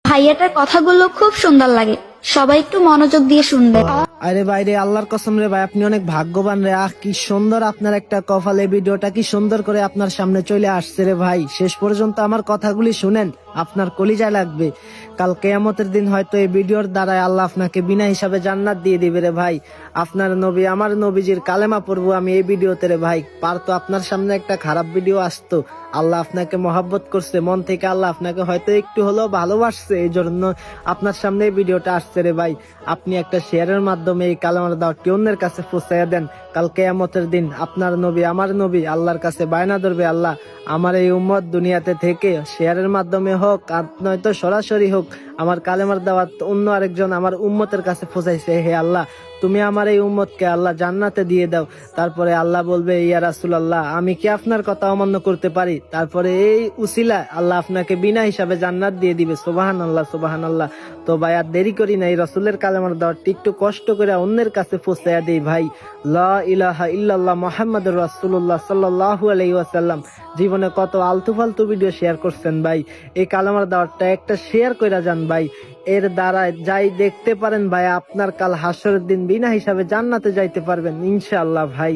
ভাইয়াটার কথাগুলো খুব সুন্দর লাগে, সবাই একটু মনোযোগ দিয়ে শুনবে। আরে ভাই রে, আল্লাহর কসম রে ভাই, আপনি অনেক ভাগ্যবান রে। কি সুন্দর আপনার একটা কপালে ভিডিওটা কি সুন্দর করে আপনার সামনে চলে আসছে রে ভাই। শেষ পর্যন্ত আমার কথাগুলি শুনেন, আপনার কলিজায় লাগবে। কাল কিয়ামতের দিন হয়তো এই ভিডিওর দ্বারাই আল্লাহ আপনাকে বিনা হিসাবে জান্নাত দিয়ে দিবে রে ভাই। আপনার নবী, আমার নবীজির কালেমা পড়বো আমি এই ভিডিওতে রে ভাই। পারতো আপনার সামনে একটা খারাপ ভিডিও আসতো, আল্লাহ আপনাকে মহাব্বত করছে মন থেকে, আল্লাহ আপনাকে হয়তো একটু হলেও ভালোবাসছে, এই জন্য আপনার সামনে এই ভিডিওটা আসছে রে ভাই। আপনি একটা শেয়ারের মাধ্যমে এই কালেমার দাওয়াতটি অন্যের কাছে পৌঁছাইয়া দেন। কাল কিয়ামতের দিন আপনার নবী, আমার নবী আল্লাহর কাছে বায়না ধরবে, আল্লাহ আমার এই উম্মত দুনিয়াতে থেকে শেয়ারের মাধ্যমে হোক আর নয়তো সরাসরি হোক, আমার কালেমার দাওয়াত অন্য আরেকজন আমার উম্মতের কাছে পৌঁছাইছে, হে আল্লাহ তুমি আমার এই উম্মতকে আল্লাহ জান্নাতে দিয়ে দাও। তারপরে আল্লাহ বলবে, ইয়া রাসূলুল্লাহ আমি কি আপনার কথা অমান্য করতে পারি? তারপরে এই উসিলা আল্লাহ আপনাকে বিনা হিসাবে জান্নাত দিয়ে দিবে। সুবহানাল্লাহ, সুবহানাল্লাহ। তো ভাই আর দেরি করি না, এই রাসূলের কালেমার দাওয়াতটি একটু কষ্ট করে অন্যের কাছে পৌঁছাইয়া দেই ভাই। লা ইলাহা ইল্লাল্লাহ মুহাম্মাদুর রাসূলুল্লাহ সাল্লাল্লাহু আলাইহি ওয়াসাল্লাম। জীবনে কত আলতু ফালতু ভিডিও শেয়ার করছেন ভাই, এই কালেমার দাওয়াতটা একটা শেয়ার কইরা যান ভাই। এর দ্বারা যাই দেখতে পারেন ভাই, আপনার কাল হাসরের দিন বিনা হিসাবে জান্নাতে যাইতে পারবেন ইনশাআল্লাহ ভাই।